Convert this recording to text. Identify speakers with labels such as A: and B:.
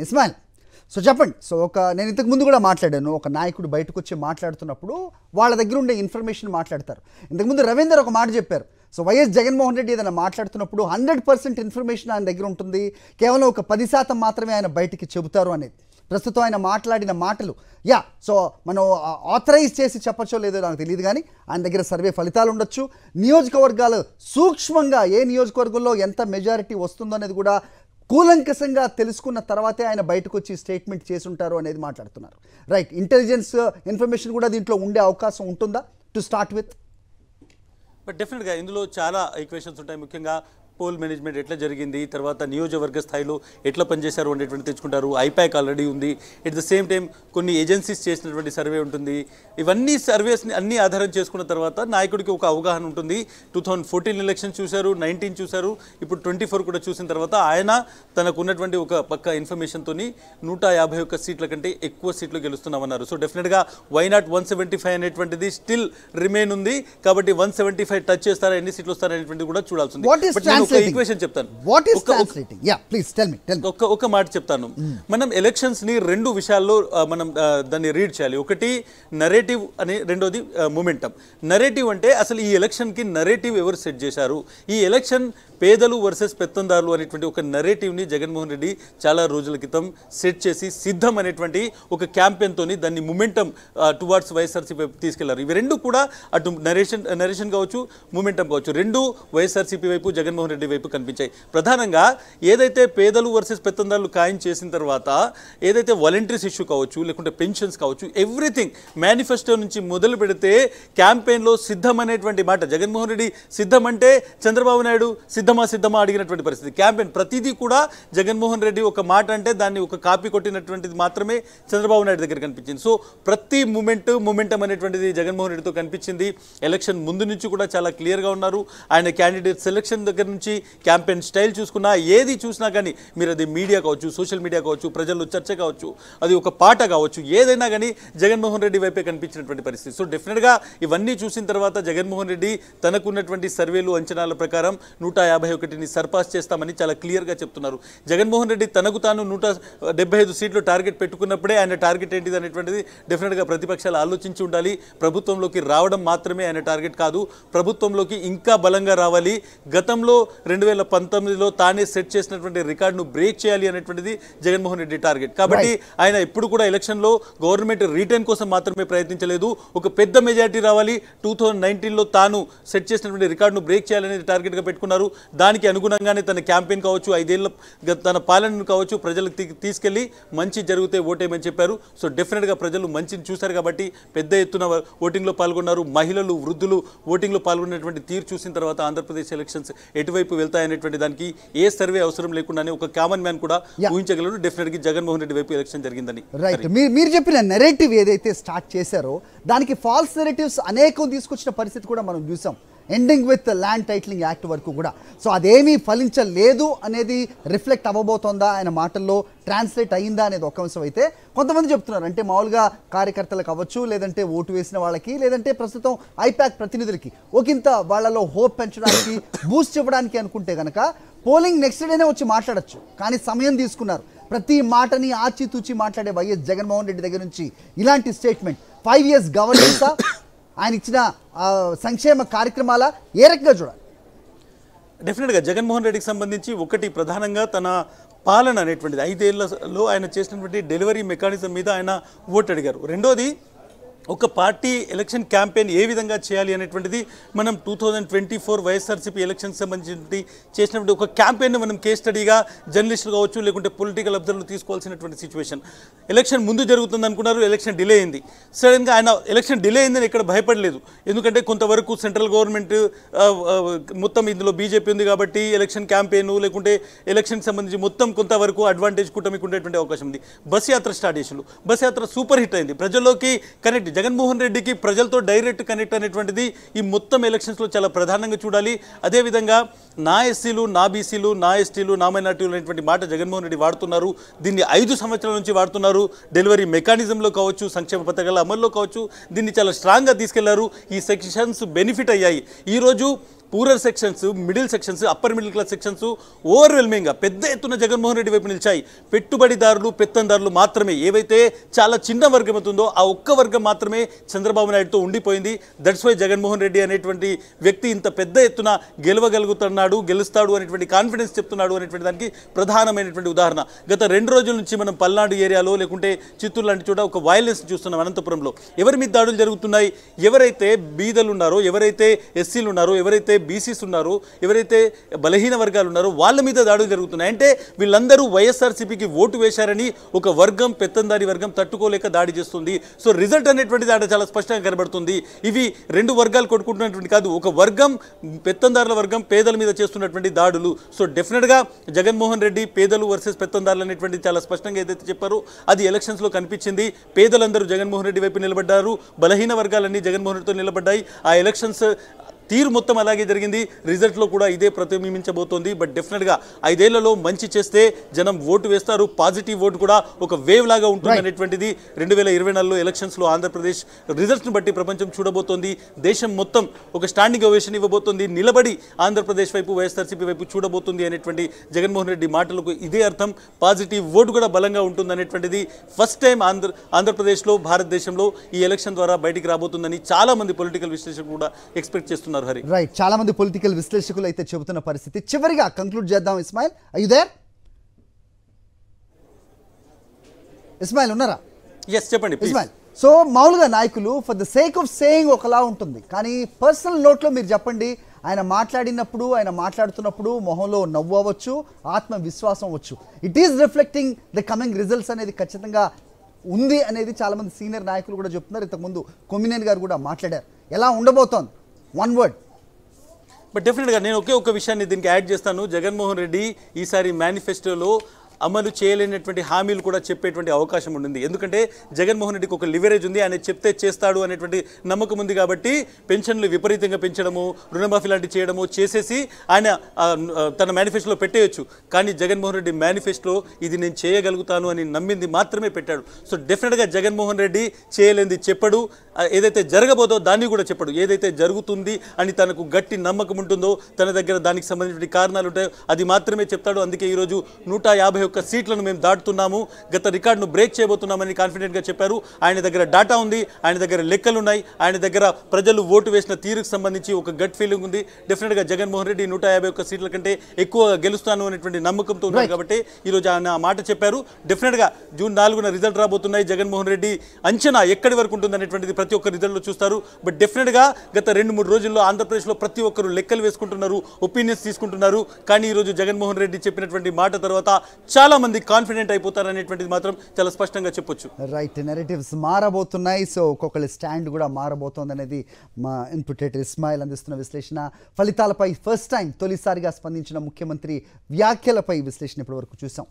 A: Ismail, so చెప్పండి. So నేను ఇంతకు ముందు కూడా మాట్లాడాను, ఒక నాయకుడు బయటకు వచ్చి మాట్లాడుతున్నప్పుడు వాళ్ళ దగ్గర ఉండే ఇన్ఫర్మేషన్ మాట్లాడతారు. ఇంతకుముందు రవీందర్ ఒక మాట చెప్పారు. సో వైఎస్ జగన్మోహన్ రెడ్డి ఏదైనా మాట్లాడుతున్నప్పుడు 100% ఇన్ఫర్మేషన్ ఆయన దగ్గర ఉంటుంది, కేవలం ఒక 10% మాత్రమే ఆయన బయటికి చెబుతారు అనేది. ప్రస్తుతం ఆయన మాట్లాడిన మాటలు సో మనం ఆథరైజ్ చేసి చెప్పచ్చో లేదో నాకు తెలియదు, కానీ ఆయన దగ్గర సర్వే ఫలితాలు ఉండొచ్చు. నియోజకవర్గాలు సూక్ష్మంగా ఏ నియోజకవర్గంలో ఎంత మెజారిటీ వస్తుందో అనేది కూడా కూలంకషంగా తెలుసుకున్న తర్వాతే ఆయన బయటకు వచ్చి స్టేట్మెంట్ చేసి ఉంటారు అనేది మాట్లాడుతున్నారు. రైట్, ఇంటెలిజెన్స్ ఇన్ఫర్మేషన్ కూడా దీంట్లో ఉండే అవకాశం ఉంటుందా టు స్టార్ట్ విత్?
B: బట్ డెఫినెట్గా ఇందులో చాలా ఈక్వేషన్స్ ఉంటాయి. ముఖ్యంగా పోల్ మేనేజ్మెంట్ ఎట్లా జరిగింది, తర్వాత నియోజకవర్గ స్థాయిలో ఎట్లా పనిచేశారు అనేటువంటి తెచ్చుకుంటారు. ఐపాక్ ఆల్రెడీ ఉంది. ఎట్ ద సేమ్ టైం కొన్ని ఏజెన్సీస్ చేసినటువంటి సర్వే ఉంటుంది. ఇవన్నీ సర్వేస్ని అన్ని ఆధారం చేసుకున్న తర్వాత నాయకుడికి ఒక అవగాహన ఉంటుంది. 2014 ఎలక్షన్ చూశారు, 19 చూశారు, ఇప్పుడు 24 కూడా చూసిన తర్వాత ఆయన తనకు ఉన్నటువంటి ఒక పక్క ఇన్ఫర్మేషన్తో 151 సీట్ల కంటే ఎక్కువ సీట్లు గెలుస్తున్నామన్నారు. సో డెఫినెట్గా వైనాట్ 175 అనేటువంటిది స్టిల్ రిమైన్ ఉంది. కాబట్టి 175 టచ్ చేస్తారా, ఎన్ని సీట్లు వస్తారనేటువంటిది కూడా చూడాల్సింది. ఈక్వేషన్ చెప్తాను, ఒక మాట చెప్తాను. మనం ఎలక్షన్స్ ని రెండు విషయాల్లో మనం దాన్ని రీడ్ చేయాలి. ఒకటి నరేటివ్ అని, రెండోది మొమెంటం. నరేటివ్ అంటే అసలు ఈ ఎలక్షన్ కి నరేటివ్ ఎవరు సెట్ చేశారు, ఈ ఎలక్షన్ పేదలు వర్సెస్ పెత్తందారులు అనేటువంటి ఒక నరేటివ్ని జగన్మోహన్ రెడ్డి చాలా రోజుల క్రితం సెట్ చేసి సిద్ధం అనేటువంటి ఒక క్యాంపెయిన్తో దాన్ని మొమెంటం టువార్డ్స్ వైఎస్ఆర్సీపీ వైపు తీసుకెళ్లారు. ఇవి రెండు కూడా అటు నరేషన్ కావచ్చు, మొమెంటం కావచ్చు, రెండు వైఎస్ఆర్సీపీ వైపు జగన్మోహన్ రెడ్డి వైపు కనిపించాయి. ప్రధానంగా ఏదైతే పేదలు వర్సెస్ పెత్తందారులు ఖాయం చేసిన తర్వాత ఏదైతే వాలంటీర్స్ ఇష్యూ కావచ్చు, లేకుంటే పెన్షన్స్ కావచ్చు, ఎవ్రీథింగ్ మేనిఫెస్టో నుంచి మొదలు పెడితే క్యాంపెయిన్లో సిద్ధం అనేటువంటి మాట. జగన్మోహన్ రెడ్డి సిద్ధం అంటే చంద్రబాబు నాయుడు సిద్ధమా అడిగినటువంటి పరిస్థితి. క్యాంపెయిన్ ప్రతిదీ కూడా జగన్మోహన్ రెడ్డి ఒక మాట అంటే దాన్ని ఒక కాపీ కొట్టినటువంటిది మాత్రమే చంద్రబాబు నాయుడు దగ్గర కనిపించింది. సో ప్రతి మొమెంటం అనేటువంటిది జగన్మోహన్ రెడ్డితో కనిపించింది. ఎలక్షన్ ముందు నుంచి కూడా చాలా క్లియర్గా ఉన్నారు. ఆయన క్యాండిడేట్ సెలక్షన్ దగ్గర నుంచి క్యాంపెయిన్ స్టైల్ చూసుకున్నా, ఏది చూసినా కానీ మీరు అది మీడియా కావచ్చు, సోషల్ మీడియా కావచ్చు, ప్రజల్లో చర్చ కావచ్చు, అది ఒక పాట కావచ్చు, ఏదైనా కానీ జగన్మోహన్ రెడ్డి వైపే కనిపించినటువంటి పరిస్థితి. సో డెఫినెట్గా ఇవన్నీ చూసిన తర్వాత జగన్మోహన్ రెడ్డి తనకున్నటువంటి సర్వేలు అంచనాల ప్రకారం 151ని సర్పాస్ చేస్తామని చాలా క్లియర్గా చెప్తున్నారు. జగన్మోహన్ రెడ్డి తనకు తాను 175 సీట్లు టార్గెట్ పెట్టుకున్నప్పుడే ఆయన టార్గెట్ ఏంటిది అనేటువంటిది డెఫినెట్గా ప్రతిపక్షాలు ఆలోచించి ఉండాలి. ప్రభుత్వంలోకి రావడం మాత్రమే ఆయన టార్గెట్ కాదు, ప్రభుత్వంలోకి ఇంకా బలంగా రావాలి. గతంలో 2019లో తానే సెట్ చేసినటువంటి రికార్డును బ్రేక్ చేయాలి అనేటువంటిది జగన్మోహన్ రెడ్డి టార్గెట్. కాబట్టి ఆయన ఎప్పుడు కూడా ఎలక్షన్లో గవర్నమెంట్ రిటర్న్ కోసం మాత్రమే ప్రయత్నించలేదు, ఒక పెద్ద మెజారిటీ రావాలి, 2019లో తాను సెట్ చేసినటువంటి రికార్డును బ్రేక్ చేయాలనేది టార్గెట్గా పెట్టుకున్నారు. దానికి అనుగుణంగానే తన క్యాంపెయిన్ కావచ్చు, 5 ఏళ్ల తన పాలనను కావచ్చు ప్రజలకు తీసుకెళ్లి మంచి జరిగితే ఓటేయమని చెప్పారు. సో డెఫినెట్గా ప్రజలు మంచిని చూశారు కాబట్టి పెద్ద ఎత్తున ఓటింగ్లో పాల్గొన్నారు. మహిళలు, వృద్ధులు ఓటింగ్లో పాల్గొన్నటువంటి తీరు చూసిన తర్వాత ఆంధ్రప్రదేశ్ ఎలక్షన్స్ ఎటువైపు వెళ్తాయనేటువంటి దానికి ఏ సర్వే అవసరం లేకుండానే ఒక కామన్ మ్యాన్ కూడా ఊహించగలరు డెఫినెట్గా జగన్మోహన్ రెడ్డి వైపు ఎలక్షన్ జరిగిందని.
A: రైట్, మీరు చెప్పిన నెరేటివ్ ఏదైతే స్టార్ట్ చేశారో దానికి ఫాల్స్ నెరేటివ్స్ అనేకం తీసుకొచ్చిన పరిస్థితి కూడా మనం చూసాం, ending with land titling act వరకు కూడా. సో అదేమీ ఫలించలేదు అనేది రిఫ్లెక్ట్ అవ్వబోతోందా, ఆయన మాటల్లో ట్రాన్స్లేట్ అయ్యిందా అనేది ఒక అంశం అయితే కొంతమంది చెప్తున్నారు. అంటే మామూలుగా కార్యకర్తలకు అవ్వచ్చు, లేదంటే ఓటు వేసిన వాళ్ళకి, లేదంటే ప్రస్తుతం ఐపాక్ ప్రతినిధులకి ఒకంత వాళ్ళలో హోప్ పెంచడానికి, బూస్ట్ ఇవ్వడానికి అనుకుంటే కనుక పోలింగ్ నెక్స్ట్ డేనే వచ్చి మాట్లాడచ్చు. కానీ సమయం తీసుకున్నారు. ప్రతి మాటని ఆచితూచి మాట్లాడే వైఎస్ జగన్మోహన్ రెడ్డి దగ్గర నుంచి ఇలాంటి స్టేట్మెంట్ 5 years గవర్నెన్సా, ఆయన ఇచ్చిన సంక్షేమ కార్యక్రమాల ఏ రకంగా చూడాలి?
B: డెఫినెట్గా జగన్మోహన్ రెడ్డికి సంబంధించి ఒకటి ప్రధానంగా తన పాలన అనేటువంటిది 5 ఏళ్లలో ఆయన చేసినటువంటి డెలివరీ మెకానిజం మీద ఆయన ఓటు అడిగారు. రెండోది ఒక పార్టీ ఎలక్షన్ క్యాంపెయిన్ ఏ విధంగా చేయాలి అనేటువంటిది మనం 2024 వైఎస్ఆర్సీపీ ఎలక్షన్ సంబంధించి చేసినటువంటి ఒక క్యాంపెయిన్ మనం కేస్ స్టడీగా జర్నలిస్టులు కావచ్చు, లేకుంటే పొలిటికల్ అబ్జర్వర్లు తీసుకోవాల్సినటువంటి సిచ్యువేషన్. ఎలక్షన్ ముందు జరుగుతుంది అనుకున్నారు, ఎలక్షన్ డిలే అయింది. సడన్గా ఆయన ఎలక్షన్ డిలే అయిందని ఇక్కడ భయపడలేదు. ఎందుకంటే కొంతవరకు సెంట్రల్ గవర్నమెంట్ మొత్తం ఇందులో బీజేపీ ఉంది కాబట్టి ఎలక్షన్ క్యాంపెయిన్ లేకుంటే ఎలక్షన్కి సంబంధించి మొత్తం కొంతవరకు అడ్వాంటేజ్ కూటమికి ఉండేటువంటి అవకాశం ఉంది. బస్ యాత్ర స్టార్ట్ చేసిండు, బస్ యాత్ర సూపర్ హిట్ అయింది, ప్రజల్లోకి కనెక్ట్. జగన్మోహన్ రెడ్డికి ప్రజలతో డైరెక్ట్ కనెక్ట్ అనేటువంటిది ఈ మొత్తం ఎలక్షన్స్లో చాలా ప్రధానంగా చూడాలి. అదేవిధంగా నా ఎస్సీలు, నా బీసీలు, నా ఎస్టీలు, నా మైనార్టీలు అనేటువంటి మాట జగన్మోహన్ రెడ్డి వాడుతున్నారు. దీన్ని 5 సంవత్సరాల నుంచి వాడుతున్నారు. డెలివరీ మెకానిజంలో కావచ్చు, సంక్షేమ పథకాల అమల్లో కావచ్చు, దీన్ని చాలా స్ట్రాంగ్గా తీసుకెళ్లారు. ఈ సెక్షన్స్ బెనిఫిట్ అయ్యాయి. ఈరోజు poorer sections, middle sections, upper middle class sections ఓవర్వెల్మింగ్గా పెద్ద ఎత్తున జగన్మోహన్ రెడ్డి వైపు నిలిచాయి. పెట్టుబడిదారులు, పెత్తందారులు మాత్రమే ఏవైతే చాలా చిన్న వర్గం అవుతుందో ఆ ఒక్క వర్గం మాత్రమే చంద్రబాబు నాయుడుతో ఉండిపోయింది. దట్స్ వై జగన్మోహన్ రెడ్డి అనేటువంటి వ్యక్తి ఇంత పెద్ద ఎత్తున గెలుస్తాడు అనేటువంటి కాన్ఫిడెన్స్ చెప్తున్నాడు అనేటువంటి దానికి ప్రధానమైనటువంటి ఉదాహరణ. గత 2 రోజుల నుంచి మనం పల్నాడు ఏరియాలో లేకుంటే చిత్తూరు లాంటి చోట ఒక వైలెన్స్ చూస్తున్నాం. అనంతపురంలో ఎవరి మీద దాడులు జరుగుతున్నాయి? ఎవరైతే బీదలు ఉన్నారో, ఎవరైతే ఎస్సీలు ఉన్నారో, ఎవరైతే బీసీస్ ఉన్నారో, ఎవరైతే బలహీన వర్గాలు ఉన్నారో వాళ్ళ మీద దాడులు జరుగుతున్నాయి. అంటే వీళ్ళందరూ వైఎస్ఆర్సీపీకి ఓటు వేశారని ఒక వర్గం, పెత్తందారి వర్గం తట్టుకోలేక దాడి చేస్తుంది. సో రిజల్ట్ అనేటువంటిది ఆడ చాలా స్పష్టంగా కనబడుతుంది. ఇవి 2 వర్గాలు కొట్టుకుంటున్నటువంటి కాదు, ఒక వర్గం, పెత్తందారుల వర్గం పేదల మీద చేస్తున్నటువంటి దాడులు. సో డెఫినెట్గా జగన్మోహన్ రెడ్డి పేదలు వర్సెస్ పెత్తందారులు అనేటువంటి చాలా స్పష్టంగా ఏదైతే చెప్పారో అది ఎలక్షన్స్లో కనిపించింది. పేదలందరూ జగన్మోహన్ రెడ్డి వైపు నిలబడ్డారు, బలహీన వర్గాలన్నీ జగన్మోహన్ రెడ్డితో నిలబడ్డాయి. ఆ ఎలక్షన్స్ తీరు మొత్తం అలాగే జరిగింది. రిజల్ట్లో కూడా ఇదే ప్రతిబింబించబోతోంది. బట్ డెఫినెట్గా 5 ఏళ్లలో మంచి చేస్తే జనం ఓటు వేస్తారు. పాజిటివ్ ఓటు కూడా ఒక వేవ్ లాగా ఉంటుంది అనేటువంటిది 2024లో ఎలక్షన్స్లో ఆంధ్రప్రదేశ్ రిజల్ట్స్ను బట్టి ప్రపంచం చూడబోతోంది. దేశం మొత్తం ఒక స్టాండింగ్ ఓవేషన్ ఇవ్వబోతోంది. నిలబడి ఆంధ్రప్రదేశ్ వైపు, వైఎస్ఆర్సీపీ వైపు చూడబోతుంది అనేటువంటి జగన్మోహన్ రెడ్డి మాటలకు ఇదే అర్థం. పాజిటివ్ ఓటు కూడా బలంగా ఉంటుంది అనేటువంటిది ఫస్ట్ టైం ఆంధ్రప్రదేశ్లో, భారతదేశంలో ఈ ఎలక్షన్ ద్వారా బయటికి రాబోతుందని చాలా మంది పొలిటికల్ విశ్లేషకులు కూడా ఎక్స్పెక్ట్ చేస్తున్నారు.
A: రైట్, చాలా మంది పొలిటికల్ విశ్లేషకులు అయితే చెబుతున్న పరిస్థితి. చివరిగా కంక్లూడ్ చేద్దాం. Ismail, are you there? Ismail ఉన్నారా?
B: ఎస్, చెప్పండి
A: ఇస్మాయిల్. సో మామూలుగా నాయకులు for the sake of saying ఒకలా ఉంటుంది, కానీ పర్సనల్ నోట్లో మీరు చెప్పండి, ఆయన మాట్లాడినప్పుడు, ఆయన మాట్లాడుతున్నప్పుడు మొహంలో నవ్వు అవ్వచ్చు, ఆత్మవిశ్వాసం అవ్వచ్చు. It is reflecting the coming results అనేది ఖచ్చితంగా ఉంది అనేది చాలామంది సీనియర్ నాయకులు కూడా చెప్తున్నారు. ఇంతకుముందు కొమ్మినేని గారు కూడా మాట్లాడారు. ఎలా ఉండబోతోంది? One word.
B: బట్ డెఫినెట్గా నేను ఒకే విషయాన్ని దీనికి యాడ్ చేస్తాను. జగన్మోహన్ రెడ్డి ఈసారి మేనిఫెస్టోలో అమలు చేయలేనటువంటి హామీలు కూడా చెప్పేటువంటి అవకాశం ఉంటుంది. ఎందుకంటే జగన్మోహన్ రెడ్డికి ఒక లివరేజ్ ఉంది, ఆయన చెప్తే చేస్తాడు అనేటువంటి నమ్మకం ఉంది. కాబట్టి పెన్షన్లు విపరీతంగా పెంచడము, రుణమాఫీ లాంటివి చేయడము చేసేసి ఆయన తన మేనిఫెస్టోలో పెట్టేయచ్చు. కానీ జగన్మోహన్ రెడ్డి మేనిఫెస్టోలో ఇది నేను చేయగలుగుతాను అని నమ్మింది మాత్రమే పెట్టాడు. సో డెఫినెట్గా జగన్మోహన్ రెడ్డి చేయలేనిది చెప్పడు, ఏదైతే జరగబోదో దాన్ని కూడా చెప్పడు. ఏదైతే జరుగుతుంది అని తనకు గట్టి నమ్మకం ఉంటుందో, తన దగ్గర దానికి సంబంధించిన కారణాలు ఉంటాయో అది మాత్రమే చెప్తాడు. అందుకే ఈరోజు 151 సీట్లను మేము దాటుతున్నాము, గత రికార్డును బ్రేక్ చేయబోతున్నామని కాన్ఫిడెంట్గా చెప్పారు. ఆయన దగ్గర డాటా ఉంది, ఆయన దగ్గర లెక్కలు ఉన్నాయి, ఆయన దగ్గర ప్రజలు ఓటు వేసిన తీరుకు సంబంధించి ఒక గట్ ఫీలింగ్ ఉంది. డెఫినెట్గా జగన్మోహన్ రెడ్డి 151 సీట్ల కంటే ఎక్కువ గెలుస్తాను అనేటువంటి నమ్మకంతో ఉన్నారు. కాబట్టి ఈరోజు ఆయన ఆ మాట చెప్పారు. డెఫినెట్గా జూన్ 4న రిజల్ట్ రాబోతున్నాయి. జగన్మోహన్ రెడ్డి అంచనా ఎక్కడి వరకు ఉంటుంది అనేటువంటిది ప్రతి ఒక్క రిజల్ట్లో చూస్తారు. బట్ డెఫినెట్గా గత 2-3 రోజుల్లో ఆంధ్రప్రదేశ్లో ప్రతి ఒక్కరు లెక్కలు వేసుకుంటున్నారు, ఒపీనియన్స్ తీసుకుంటున్నారు. కానీ ఈరోజు జగన్మోహన్ రెడ్డి చెప్పినటువంటి మాట తర్వాత చాలా మంది కాన్ఫిడెంట్ అయిపోతారు అనేటువంటిది మాత్రం చాలా స్పష్టంగా చెప్పొచ్చు.
A: రైట్, నెరేటివ్స్ మారబోతున్నాయి. సో ఒక్కొక్కరి స్టాండ్ కూడా మారబోతోంది అనేది మా ఇన్పుట్ ఇస్మాయిల్ అందిస్తున్న విశ్లేషణ. ఫలితాలపై ఫస్ట్ టైం తొలిసారిగా స్పందించిన ముఖ్యమంత్రి వ్యాఖ్యలపై విశ్లేషణ ఇప్పటి వరకు చూసాం.